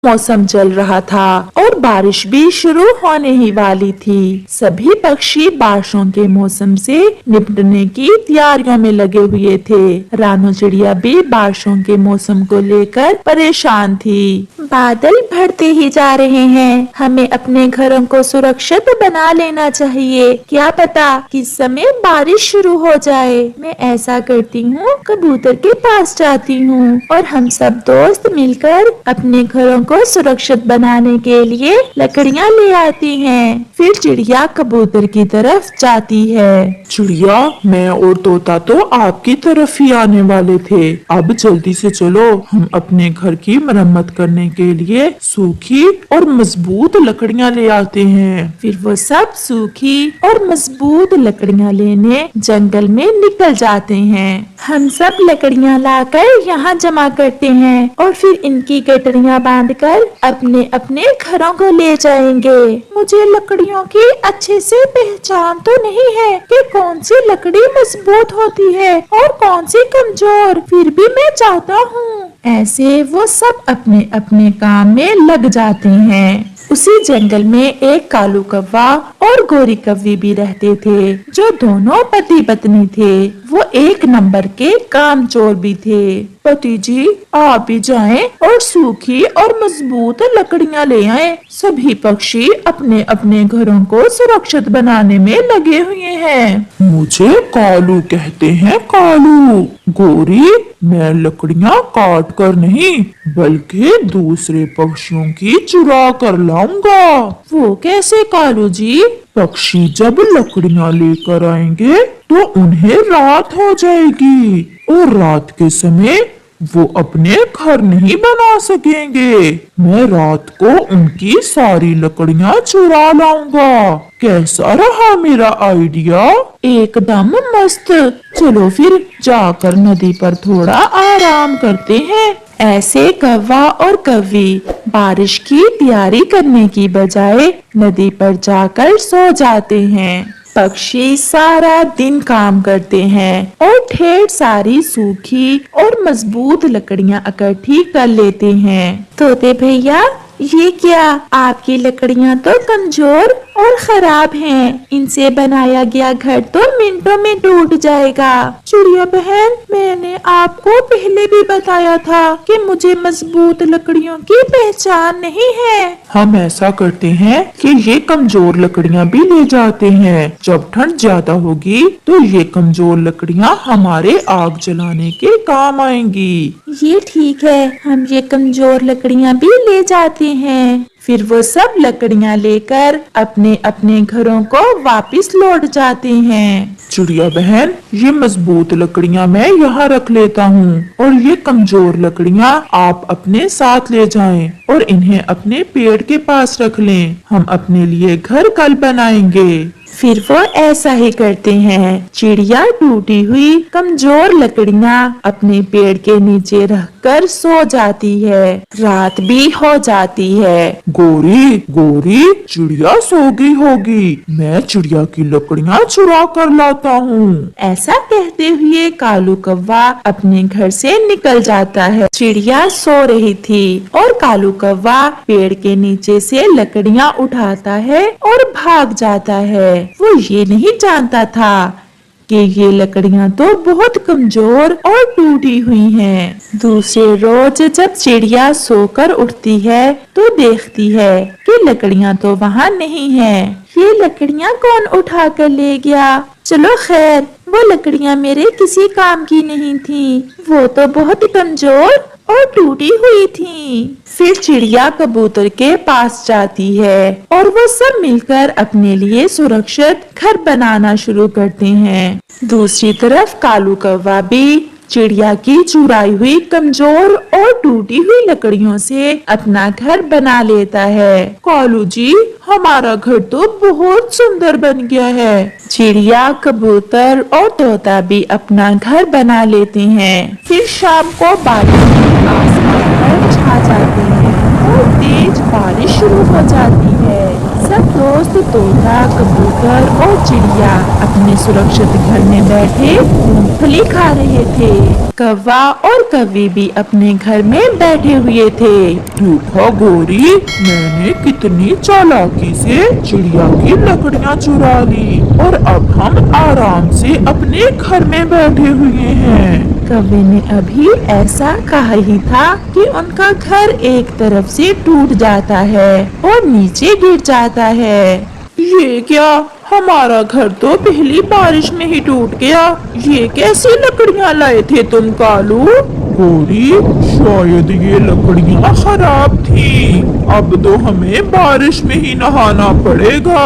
मौसम चल रहा था और बारिश भी शुरू होने ही वाली थी। सभी पक्षी बारिशों के मौसम से निपटने की तैयारियों में लगे हुए थे। रानू चिड़िया भी बारिशों के मौसम को लेकर परेशान थी। बादल बढ़ते ही जा रहे हैं, हमें अपने घरों को सुरक्षित बना लेना चाहिए। क्या पता किस समय बारिश शुरू हो जाए। मैं ऐसा करती हूँ, कबूतर के पास जाती हूँ और हम सब दोस्त मिलकर अपने घरों को सुरक्षित बनाने के लिए लकड़ियाँ ले आती हैं। फिर चिड़िया कबूतर की तरफ जाती है। चिड़िया, मैं और तोता तो आपकी तरफ ही आने वाले थे। अब जल्दी से चलो, हम अपने घर की मरम्मत करने के लिए सूखी और मजबूत लकड़ियाँ ले आते हैं। फिर वो सब सूखी और मजबूत लकड़ियाँ लेने जंगल में निकल जाते हैं। हम सब लकड़ियाँ लाकर यहाँ जमा करते हैं और फिर इनकी गठरियाँ बांधकर अपने अपने घरों को ले जाएंगे। मुझे लकड़ियों की अच्छे से पहचान तो नहीं है कि कौन सी लकड़ी मजबूत होती है और कौन सी कमजोर, फिर भी मैं चाहता हूँ। ऐसे वो सब अपने अपने काम में लग जाते हैं। उसी जंगल में एक कालू कौवा और गोरी कौवी भी रहते थे, जो दोनों पति पत्नी थे। वो एक नंबर के कामचोर भी थे। पति जी, आप भी जाएं और सूखी और मजबूत लकड़ियां ले आएं। सभी पक्षी अपने अपने घरों को सुरक्षित बनाने में लगे हुए हैं। मुझे कालू कहते हैं, कालू। गोरी, मैं लकड़ियाँ काट कर नहीं बल्कि दूसरे पक्षियों की चुरा कर लाऊंगा। वो कैसे कालू जी? पक्षी जब लकड़ियाँ लेकर आएंगे तो उन्हें रात हो जाएगी और रात के समय वो अपने घर नहीं बना सकेंगे। मैं रात को उनकी सारी लकड़ियाँ चुरा लाऊंगा। कैसा रहा मेरा आइडिया? एकदम मस्त। चलो फिर जाकर नदी पर थोड़ा आराम करते हैं। ऐसे कौवा और कौवी बारिश की तैयारी करने की बजाय नदी पर जाकर सो जाते हैं। पक्षी सारा दिन काम करते हैं और ढेर सारी सूखी और मजबूत लकड़ियां इकट्ठी कर लेते हैं। तोते भैया, ये क्या? आपकी लकड़ियां तो कमजोर और खराब हैं। इनसे बनाया गया घर तो मिनटों में टूट जाएगा। चिड़िया बहन, मैंने आपको पहले भी बताया था कि मुझे मजबूत लकड़ियों की पहचान नहीं है। हम ऐसा करते हैं कि ये कमजोर लकड़ियाँ भी ले जाते हैं। जब ठंड ज्यादा होगी तो ये कमजोर लकड़ियाँ हमारे आग जलाने के काम आएंगी। ये ठीक है, हम ये कमजोर लकड़ियाँ भी ले जाते हैं। फिर वो सब लकड़ियाँ लेकर अपने अपने घरों को वापस लौट जाते हैं। चिड़िया बहन, ये मजबूत लकड़ियाँ मैं यहाँ रख लेता हूँ और ये कमजोर लकड़ियाँ आप अपने साथ ले जाएं और इन्हें अपने पेड़ के पास रख लें। हम अपने लिए घर कल बनाएंगे। फिर वो ऐसा ही करते हैं। चिड़िया टूटी हुई कमजोर लकड़ियाँ अपने पेड़ के नीचे रखकर सो जाती है। रात भी हो जाती है। गोरी, गोरी, चिड़िया सो गई होगी। मैं चिड़िया की लकड़ियाँ चुरा कर लाता हूँ। ऐसा कहते हुए कालू कौवा अपने घर से निकल जाता है। चिड़िया सो रही थी और कालू कौवा पेड़ के नीचे से लकड़ियाँ उठाता है और भाग जाता है। वो ये नहीं जानता था कि ये लकड़ियाँ तो बहुत कमजोर और टूटी हुई हैं। दूसरे रोज जब चिड़िया सोकर उठती है तो देखती है कि लकड़ियाँ तो वहाँ नहीं है। ये लकड़ियाँ कौन उठा कर ले गया? चलो खैर, वो लकड़ियाँ मेरे किसी काम की नहीं थी। वो तो बहुत कमजोर और टूटी हुई थी। फिर चिड़िया कबूतर के पास जाती है और वो सब मिलकर अपने लिए सुरक्षित घर बनाना शुरू करते हैं। दूसरी तरफ कालू कौवा भी चिड़िया की चुराई हुई कमजोर और टूटी हुई लकड़ियों से अपना घर बना लेता है। कालू जी, हमारा घर तो बहुत सुंदर बन गया है। चिड़िया, कबूतर और तोता भी अपना घर बना लेते हैं। फिर शाम को बादल आसमान पर छा जाते हैं और तेज बारिश शुरू हो जाती है। सब दोस्त तोता, कबूतर और चिड़िया अपने सुरक्षित घर में बैठे मूंगफली खा रहे थे। कौवा और कौवी भी अपने घर में बैठे हुए थे। देखा गौरी, मैंने कितनी चालाकी से चिड़िया की लकड़ियाँ चुरा ली और अब हम आराम से अपने घर में बैठे हुए हैं। कौवे ने अभी ऐसा कहा ही था कि उनका घर एक तरफ से टूट जाता है और नीचे गिर जाता है। ये क्या, हमारा घर तो पहली बारिश में ही टूट गया। ये कैसी लकड़ियाँ लाए थे तुम कालू? गौरी, शायद ये लकड़ियाँ खराब थी। अब तो हमें बारिश में ही नहाना पड़ेगा।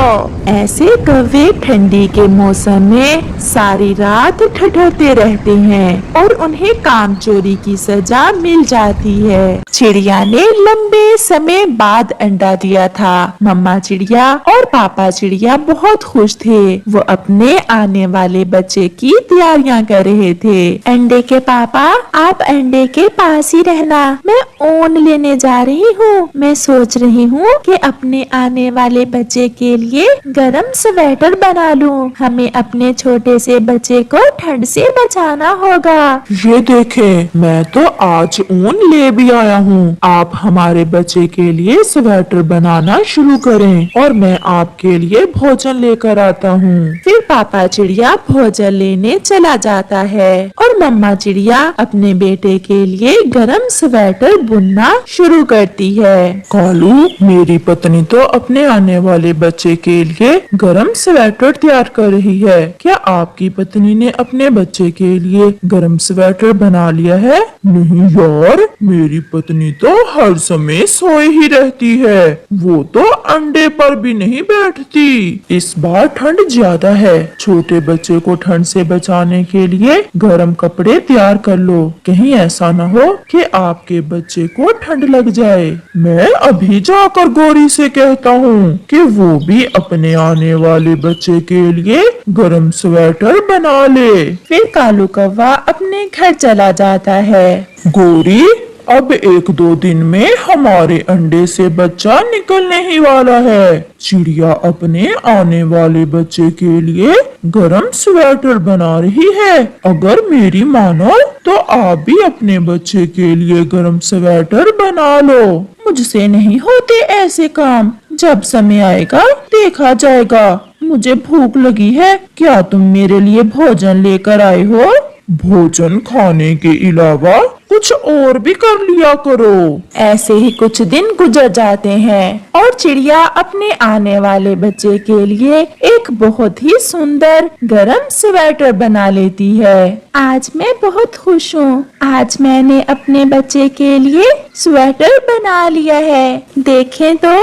ऐसे कौवे ठंडी के मौसम में सारी रात ठठरते रहते हैं और उन्हें काम चोरी की सजा मिल जाती है। चिड़िया ने लंबे समय बाद अंडा दिया था। मम्मा चिड़िया और पापा चिड़िया बहुत खुश थे। वो अपने आने वाले बच्चे की तैयारियां कर रहे थे। अंडे के पापा, आप अंडे के पास ही रहना, मैं ऊन लेने जा रही हूँ। मैं सोच रही हूँ कि अपने आने वाले बच्चे के लिए गरम स्वेटर बना लूँ। हमें अपने छोटे से बच्चे को ठंड से बचाना होगा। ये देखें, मैं तो आज ऊन ले भी आया हूँ। आप हमारे बच्चे के लिए स्वेटर बनाना शुरू करें और मैं आपके लिए भोजन लेकर आता हूँ। फिर पापा चिड़िया भोजन लेने चला जाता है और मम्मा चिड़िया अपने बेटे के लिए गरम स्वेटर बुनना शुरू करती है। कालू, मेरी पत्नी तो अपने आने वाले बच्चे के लिए गरम स्वेटर तैयार कर रही है। क्या आपकी पत्नी ने अपने बच्चे के लिए गरम स्वेटर बना लिया है? नहीं यार, मेरी पत्नी तो हर समय सोई ही रहती है। वो तो अंडे पर भी नहीं बैठती। इस बार ठंड ज्यादा है। छोटे बच्चे को ठंड से बचाने के लिए गर्म कपड़े तैयार कर लो। कहीं ऐसा न हो कि आपके बच्चे को ठंड लग जाए। मैं अभी जाकर गौरी से कहता हूँ कि वो भी अपने आने वाले बच्चे के लिए गर्म स्वेटर बना ले। फिर कालू कौवा अपने घर चला जाता है। गौरी, अब 1-2 दिन में हमारे अंडे से बच्चा निकलने ही वाला है। चिड़िया अपने आने वाले बच्चे के लिए गरम स्वेटर बना रही है। अगर मेरी मानो तो आप भी अपने बच्चे के लिए गरम स्वेटर बना लो। मुझसे नहीं होते ऐसे काम। जब समय आएगा देखा जाएगा। मुझे भूख लगी है। क्या तुम मेरे लिए भोजन लेकर आए हो? भोजन खाने के अलावा कुछ और भी कर लिया करो। ऐसे ही कुछ दिन गुजर जाते हैं और चिड़िया अपने आने वाले बच्चे के लिए एक बहुत ही सुंदर गरम स्वेटर बना लेती है। आज मैं बहुत खुश हूँ। आज मैंने अपने बच्चे के लिए स्वेटर बना लिया है। देखें तो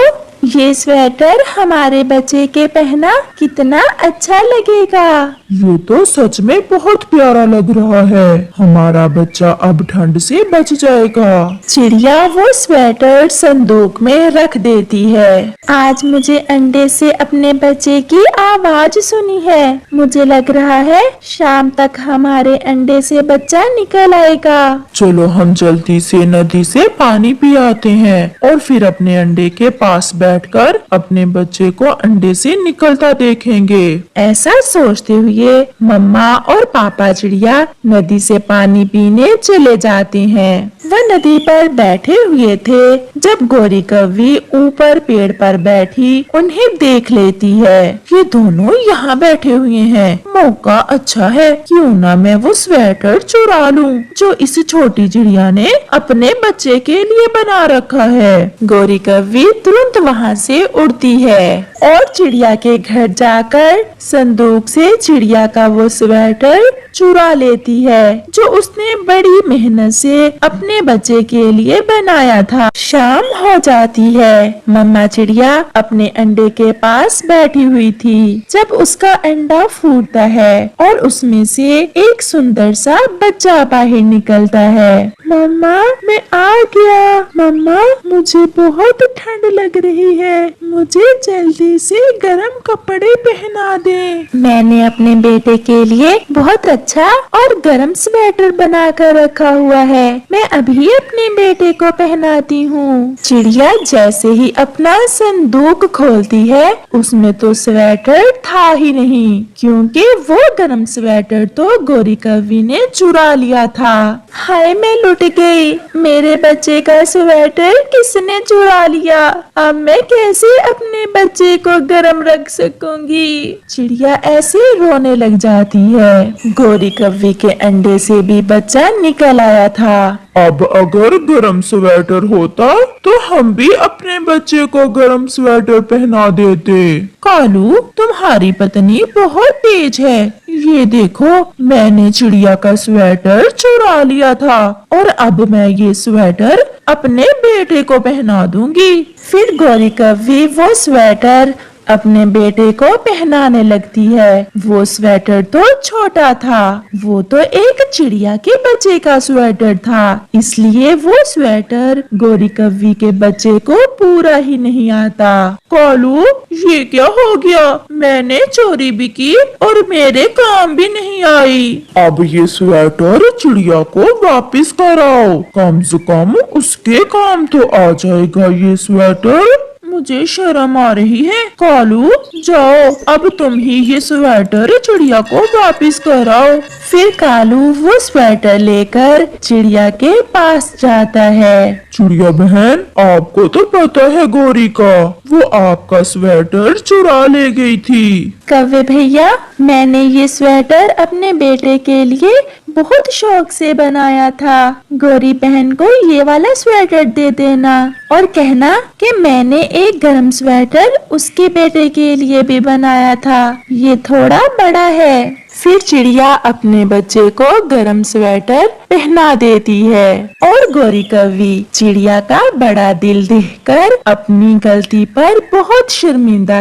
ये स्वेटर हमारे बच्चे के पहना कितना अच्छा लगेगा। ये तो सच में बहुत प्यारा लग रहा है। हमारा बच्चा अब ठंड से बच जाएगा। चिड़िया वो स्वेटर संदूक में रख देती है। आज मुझे अंडे से अपने बच्चे की आवाज सुनी है। मुझे लग रहा है शाम तक हमारे अंडे से बच्चा निकल आएगा। चलो हम जल्दी से नदी से पानी पी आते हैं और फिर अपने अंडे के पास बैठकर अपने बच्चे को अंडे से निकलता देखेंगे। ऐसा सोचते हुए मम्मा और पापा चिड़िया नदी से पानी पीने चले जाते हैं। वह नदी पर बैठे हुए थे जब गौरी कौवी ऊपर पेड़ पर बैठी उन्हें देख लेती है। ये दोनों यहाँ बैठे हुए हैं। मौका अच्छा है, क्यों ना मैं वो स्वेटर चुरा लूं जो इस छोटी चिड़िया ने अपने बच्चे के लिए बना रखा है। गौरी कौवी तुरंत वहाँ से उड़ती है और चिड़िया के घर जाकर संदूक से चिड़िया का वो स्वेटर चुरा लेती है जो उसने बड़ी मेहनत से अपने बच्चे के लिए बनाया था। शाम हो जाती है। मम्मा चिड़िया अपने अंडे के पास बैठी हुई थी जब उसका अंडा फूटता है और उसमें से एक सुंदर सा बच्चा बाहर निकलता है। मम्मा, मैं आ गया। मम्मा, मुझे बहुत ठंड लग रही रही है, मुझे जल्दी से गर्म कपड़े पहना दे। मैंने अपने बेटे के लिए बहुत अच्छा और गर्म स्वेटर बना कर रखा हुआ है, मैं अभी अपने बेटे को पहनाती हूँ। चिड़िया जैसे ही अपना संदूक खोलती है, उसमें तो स्वेटर था ही नहीं, क्योंकि वो गर्म स्वेटर तो गोरी कौवी ने चुरा लिया था। हाय, मैं लुट गई, मेरे बच्चे का स्वेटर किसने चुरा लिया? अब मैं कैसे अपने बच्चे को गर्म रख सकूंगी? चिड़िया ऐसे रोने लग जाती है। गोरी कौवी के अंडे से भी बच्चा निकल आया था। अब अगर गर्म स्वेटर होता तो हम भी अपने बच्चे को गर्म स्वेटर पहना देते। कालू, तुम्हारी पत्नी बहुत तेज है। ये देखो, मैंने चिड़िया का स्वेटर चुरा लिया था और अब मैं ये स्वेटर अपने बेटे को पहना दूंगी। फिर गोरी कौवी वो स्वेटर अपने बेटे को पहनाने लगती है। वो स्वेटर तो छोटा था, वो तो एक चिड़िया के बच्चे का स्वेटर था, इसलिए वो स्वेटर गोरी कौवी के बच्चे को पूरा ही नहीं आता। कालू, ये क्या हो गया? मैंने चोरी भी की और मेरे काम भी नहीं आई। अब ये स्वेटर चिड़िया को वापस कराओ, कम से कम उसके काम तो आ जाएगा ये स्वेटर। मुझे शर्म आ रही है। कालू, जाओ, अब तुम ही ये स्वेटर चिड़िया को वापस कराओ। फिर कालू वो स्वेटर लेकर चिड़िया के पास जाता है। चिड़िया बहन, आपको तो पता है गोरी का, वो आपका स्वेटर चुरा ले गई थी। कौवे भैया, मैंने ये स्वेटर अपने बेटे के लिए बहुत शौक से बनाया था। गोरी बहन को ये वाला स्वेटर दे देना और कहना कि मैंने एक गर्म स्वेटर उसके बेटे के लिए भी बनाया था, ये थोड़ा बड़ा है। फिर चिड़िया अपने बच्चे को गर्म स्वेटर पहना देती है और गोरी कौवी चिड़िया का बड़ा दिल देखकर अपनी गलती पर बहुत शर्मिंदा